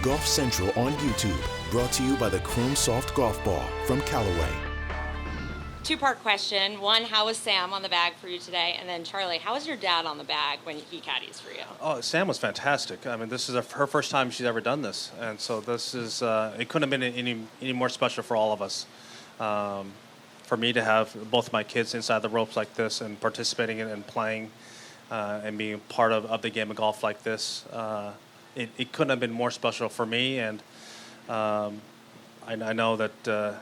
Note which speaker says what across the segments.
Speaker 1: Golf Central on YouTube. Brought to you by the Chrome Soft Golf Ball from Callaway.
Speaker 2: Two-part question. One, how was Sam on the bag for you today? And then, Charlie, how was your dad on the bag when he caddies for you?
Speaker 3: Oh, Sam was fantastic. I mean, this is her first time she's ever done this. And so this is, it couldn't have been any more special for all of us. For me to have both my kids inside the ropes like this and participating in and playing and being part of the game of golf like this, it couldn't have been more special for me. And I know that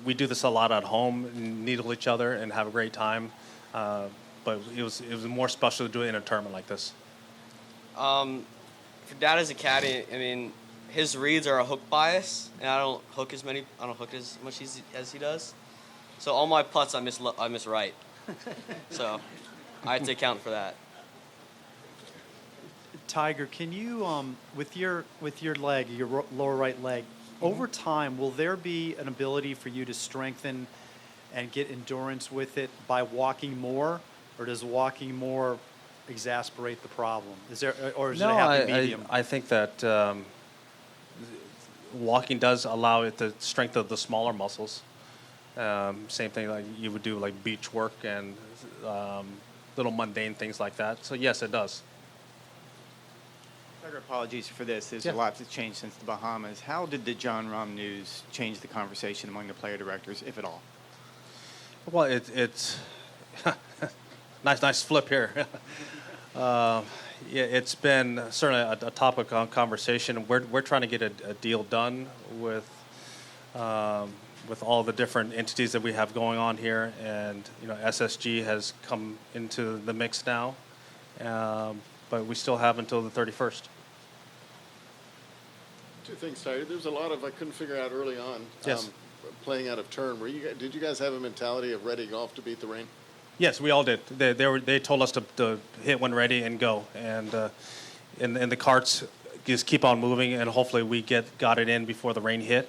Speaker 3: we do this a lot at home, needle each other, and have a great time. But it was more special to do it in a tournament like this.
Speaker 4: For Dad as a caddy, I mean, his reads are a hook bias, and I don't hook as much as he does. So all my putts I miss right. So I take count for that.
Speaker 5: Tiger, can you with your leg, your lower right leg, over time, will there be an ability for you to strengthen and get endurance with it by walking more, or does walking more exasperate the problem? Is there, or is it a happy medium?
Speaker 3: I think that walking does allow it the strength of the smaller muscles. Same thing like you would do like beach work and little mundane things like that. So yes, it does.
Speaker 6: Apologies for this. There's a lot that's changed since the Bahamas. How did the Jon Rahm news change the conversation among the player directors, if at all?
Speaker 3: Well, it's nice flip here. It's been certainly a topic of conversation. We're trying to get a deal done with all the different entities that we have going on here, and SSG has come into the mix now, but we still have until the 31st.
Speaker 7: Two things, Tiger. There was a lot of, I couldn't figure out early on, playing out of turn. Did you guys have a mentality of ready golf to beat the rain?
Speaker 3: Yes, we all did. They told us to hit when ready and go, and the carts just keep on moving, and hopefully we got it in before the rain hit.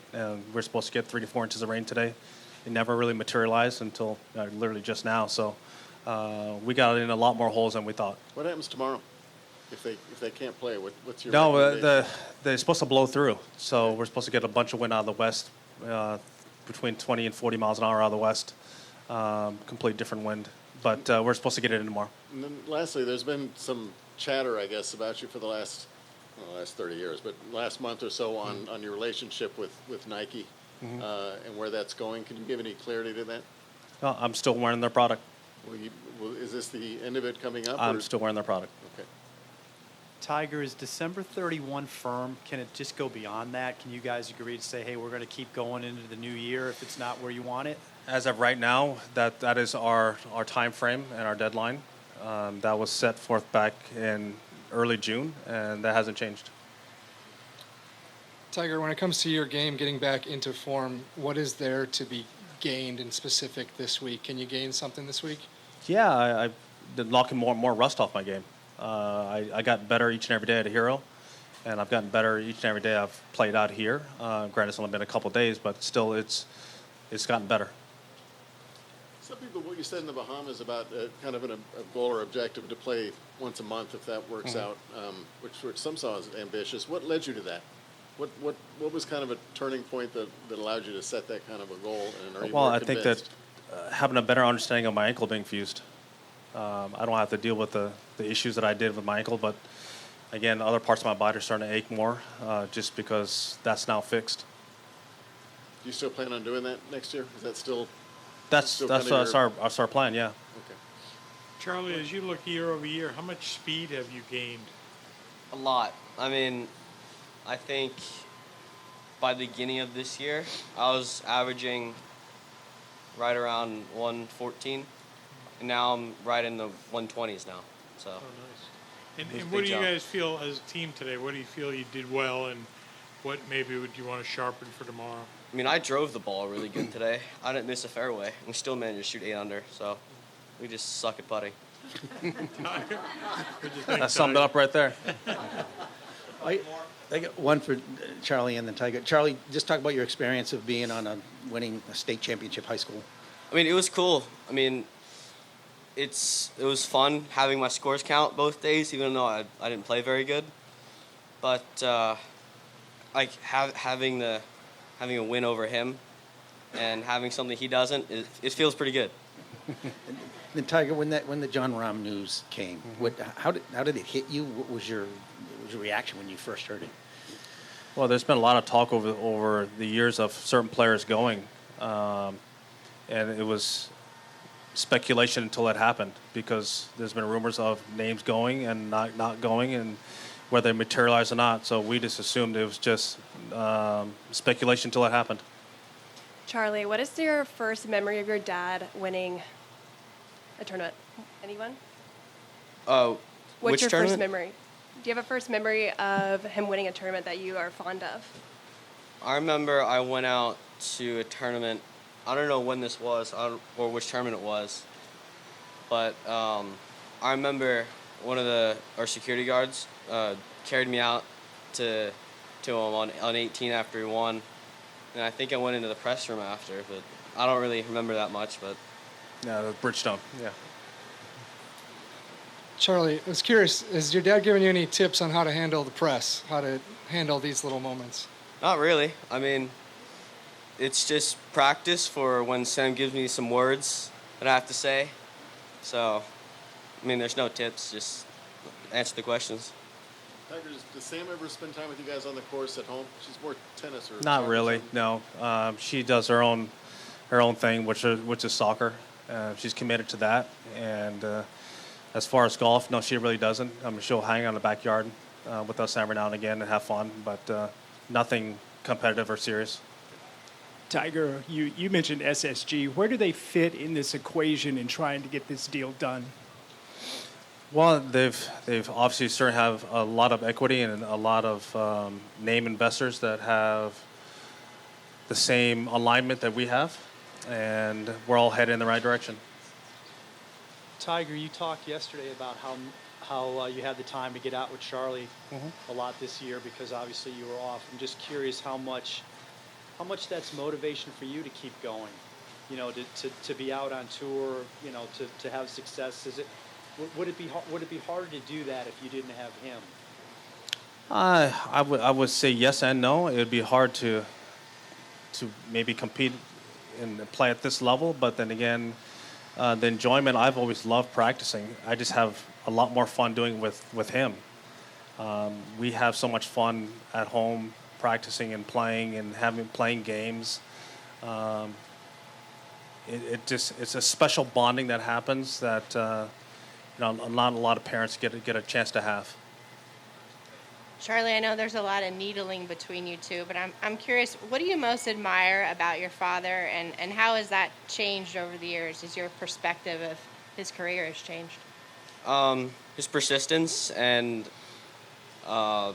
Speaker 3: We're supposed to get 3 to 4 inches of rain today. It never really materialized until literally just now. So we got it in a lot more holes than we thought.
Speaker 7: What happens tomorrow if they can't play? What's your
Speaker 3: they're supposed to blow through. So we're supposed to get a bunch of wind out of the west, between 20 and 40 miles an hour out of the west. Complete different wind. But we're supposed to get it in tomorrow.
Speaker 7: And then lastly, there's been some chatter, I guess, about you for the last 30 years, but last month or so on your relationship with Nike and where that's going. Can you give any clarity to that?
Speaker 3: I'm still wearing their product.
Speaker 7: Is this the end of it coming up?
Speaker 3: I'm still wearing their product.
Speaker 7: Okay.
Speaker 5: Tiger, is December 31 firm? Can it just go beyond that? Can you guys agree to say, hey, we're going to keep going into the new year if it's not where you want it?
Speaker 3: As of right now, that is our time frame and our deadline. That was set forth back in early June, and that hasn't changed.
Speaker 8: Tiger, when it comes to your game, getting back into form, what is there to be gained in specific this week? Can you gain something this week?
Speaker 3: Yeah, I've been knocking more rust off my game. I got better each and every day at a Hero, and I've gotten better each and every day I've played out here. Granted, it's only been a couple of days, but still it's gotten better.
Speaker 7: Some people, what you said in the Bahamas about kind of a goal or objective to play once a month if that works out, which some saw as ambitious. What led you to that? What was kind of a turning point that allowed you to set that kind of a goal? And are you more convinced?
Speaker 3: Think that having a better understanding of my ankle being fused. I don't have to deal with the issues that I did with my ankle, but again, other parts of my body are starting to ache more just because that's now fixed.
Speaker 7: Do you still plan on doing that next year? Is that still...
Speaker 3: That's our plan, yeah.
Speaker 7: Okay.
Speaker 9: Charlie, as you look year over year, how much speed have you gained?
Speaker 4: A lot. I mean, I think by the beginning of this year, I was averaging right around 114, and now I'm right in the 120s now. So.
Speaker 9: Oh, nice. And what do you guys feel as a team today? What do you feel you did well, and what maybe would you want to sharpen for tomorrow?
Speaker 4: I mean, I drove the ball really good today. I didn't miss a fairway. We still managed to shoot 8 under, so we just suck at putting.
Speaker 3: That summed it up right there.
Speaker 10: I got one for Charlie and then Tiger. Charlie, just talk about your experience of being on winning a state championship high school.
Speaker 4: I mean, it was cool. I mean, it was fun having my scores count both days, even though I didn't play very good. But like having a win over him and having something he doesn't, it feels pretty good.
Speaker 10: Then Tiger, when the John Rahm news came, how did it hit you? What was your reaction when you first heard it?
Speaker 3: Well, there's been a lot of talk over the years of certain players going, and it was speculation until it happened, because there's been rumors of names going and not going, and whether they materialize or not. So we just assumed it was just speculation until it happened.
Speaker 11: Charlie, what is your first memory of your dad winning a tournament? Anyone?
Speaker 4: What's
Speaker 11: What's your
Speaker 4: tournament?
Speaker 11: first memory? Do you have a first memory of him winning a tournament that you are fond of?
Speaker 4: I remember I went out to a tournament. I don't know when this was or which tournament it was, but I remember one of our security guards carried me out to him on 18 after he won, and I think I went into the press room after, but I don't really remember that much. But
Speaker 3: Yeah, the Bridgestone. Yeah.
Speaker 8: Charlie, I was curious, has your dad given you any tips on how to handle the press, how to handle these little moments?
Speaker 4: not really. I mean, it's just practice for when Sam gives me some words that I have to say. So, I mean, there's no tips, just answer the questions.
Speaker 7: Tiger, does Sam ever spend time with you guys on the course at home? She's more tennis or
Speaker 3: Not
Speaker 7: soccer or
Speaker 3: really.
Speaker 7: something.
Speaker 3: No. She does her own thing, which is soccer. She's committed to that. And as far as golf, no, she really doesn't. I mean, she'll hang out in the backyard with us every now and again and have fun, but nothing competitive or serious.
Speaker 12: Tiger, you mentioned SSG. Where do they fit in this equation in trying to get this deal done?
Speaker 3: Well, they've obviously certainly have a lot of equity and a lot of name investors that have the same alignment that we have, and we're all headed in the right direction.
Speaker 5: Tiger, you talked yesterday about how you had the time to get out with Charlie a lot this year because obviously you were off. I'm just curious how much that's motivation for you to keep going, you know, to be out on tour, you know, to have success. Would it be harder to do that if you didn't have him?
Speaker 3: I would say yes and no. It would be hard to maybe compete and play at this level, but then again, the enjoyment, I've always loved practicing. I just have a lot more fun doing with him. We have so much fun at home practicing and playing and playing games. It's a special bonding that happens that not a lot of parents get a chance to have.
Speaker 2: Charlie, I know there's a lot of needling between you two, but I'm curious, what do you most admire about your father, and how has that changed over the years? Has your perspective of his career has changed?
Speaker 4: His persistence and how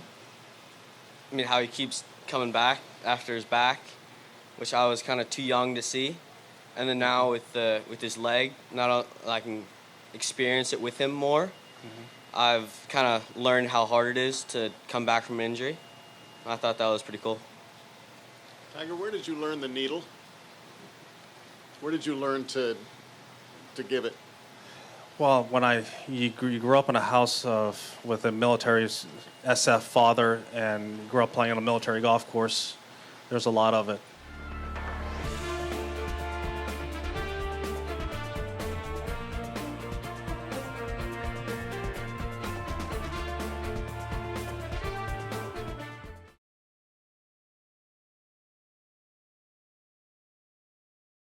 Speaker 4: he keeps coming back after his back, which I was kind of too young to see, and then now with his leg, I can experience it with him more. I've kind of learned how hard it is to come back from an injury. I thought that was pretty cool.
Speaker 7: Tiger, where did you learn the needle? Where did you learn to give it?
Speaker 3: Well, when you grew up in a house with a military SF father and grew up playing on a military golf course, there's a lot of it.